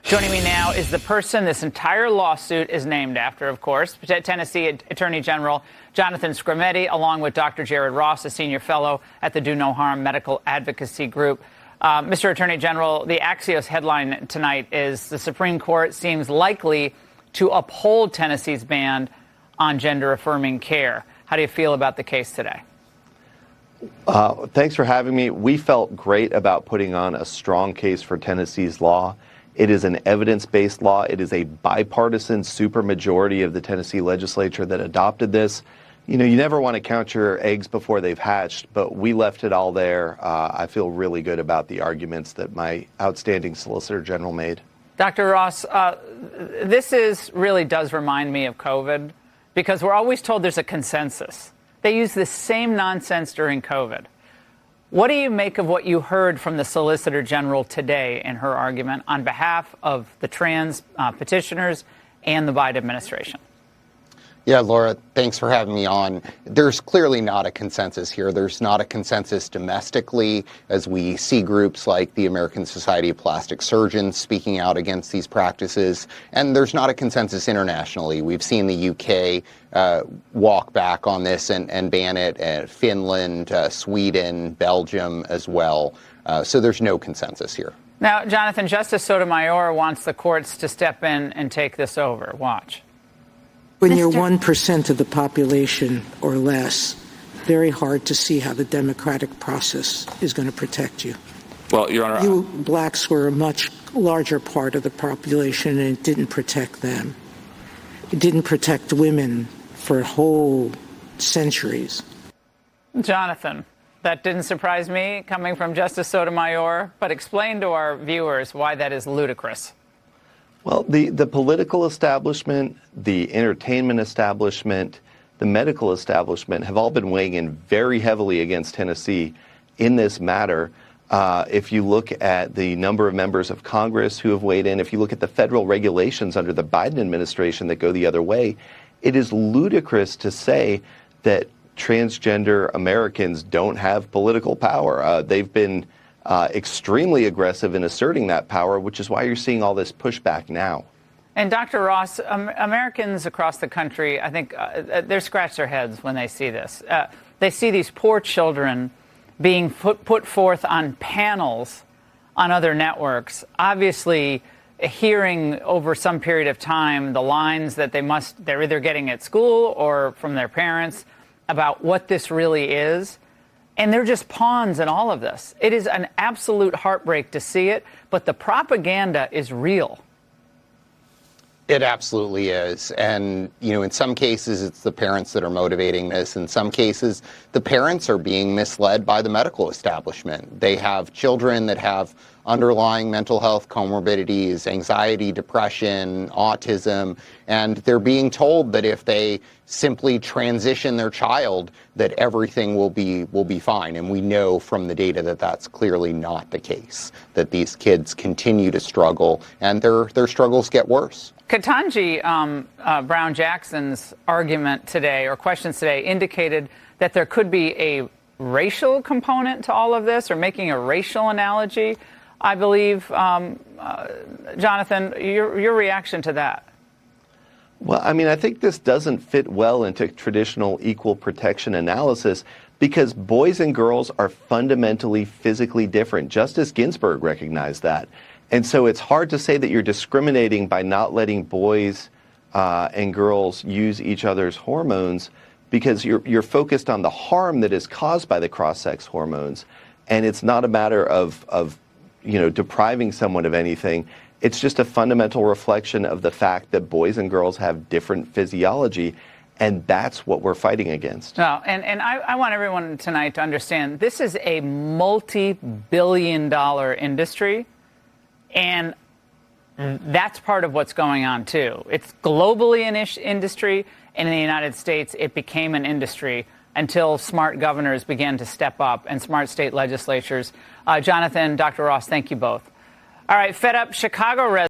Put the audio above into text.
Joining me now is the person this entire lawsuit is named after, of course, Tennessee Attorney General Jonathan Skrmetti, along with Dr. Jared Ross, a senior fellow at the Do No Harm Medical Advocacy Group. Mr. Attorney General, the Axios headline tonight is the Supreme Court seems likely to uphold Tennessee's ban on gender-affirming care. How do you feel about the case today? Thanks for having me. We felt great about putting on a strong case for Tennessee's law. It is an evidence-based law. It is a bipartisan supermajority of the Tennessee legislature that adopted this. You know, you never want to count your eggs before they've hatched, but we left it all there. I feel really good about the arguments that my outstanding Solicitor General made. Dr. Ross, this really does remind me of COVID, because we're always told there's a consensus. They use the same nonsense during COVID. What do you make of what you heard from the Solicitor General today in her argument on behalf of the trans petitioners and the Biden administration? Yeah, Laura, thanks for having me on. There's clearly not a consensus here. There's not a consensus domestically, as we see groups like the American Society of Plastic Surgeons speaking out against these practices. And there's not a consensus internationally. We've seen the UK walk back on this and ban it, Finland, Sweden, Belgium as well. So there's no consensus here. Now, Jonathan, Justice Sotomayor wants the courts to step in and take this over. Watch. When you're 1% of the population or less, very hard to see how the democratic process is going to protect you. Well, Your Honor, you blacks were a much larger part of the population, and it didn't protect them. It didn't protect women for whole centuries. Jonathan, that didn't surprise me coming from Justice Sotomayor, but explain to our viewers why that is ludicrous. Well, the political establishment, the entertainment establishment, the medical establishment have all been weighing in very heavily against Tennessee in this matter. If you look at the number of members of Congress who have weighed in, if you look at the federal regulations under the Biden administration that go the other way, it is ludicrous to say that transgender Americans don't have political power. They've been extremely aggressive in asserting that power, which is why you're seeing all this pushback now. And Dr. Ross, Americans across the country, I think they scratch their heads when they see this. They see these poor children being put forth on panels on other networks, obviously hearing over some period of time the lines that they're either getting at school or from their parents about what this really is. And they're just pawns in all of this. It is an absolute heartbreak to see it, but the propaganda is real. It absolutely is. And, you know, in some cases, it's the parents that are motivating this. In some cases, the parents are being misled by the medical establishment. They have children that have underlying mental health comorbidities, anxiety, depression, autism, and they're being told that if they simply transition their child, that everything will be fine. And we know from the data that that's clearly not the case, that these kids continue to struggle and their struggles get worse. Ketanji Brown Jackson's argument today, or questions today, indicated that there could be a racial component to all of this, or making a racial analogy. I believe, Jonathan, your reaction to that? Well, I mean, I think this doesn't fit well into traditional equal protection analysis because boys and girls are fundamentally physically different. Justice Ginsburg recognized that. And so it's hard to say that you're discriminating by not letting boys and girls use each other's hormones because you're focused on the harm that is caused by the cross-sex hormones. And it's not a matter of depriving someone of anything. It's just a fundamental reflection of the fact that boys and girls have different physiology, and that's what we're fighting against. No, and I want everyone tonight to understand this is a multi-billion-dollar industry, and that's part of what's going on, too. It's globally an industry, and in the United States, it became an industry until smart governors began to step up and smart state legislatures. Jonathan, Dr. Ross, thank you both. All right, fed up Chicago residents.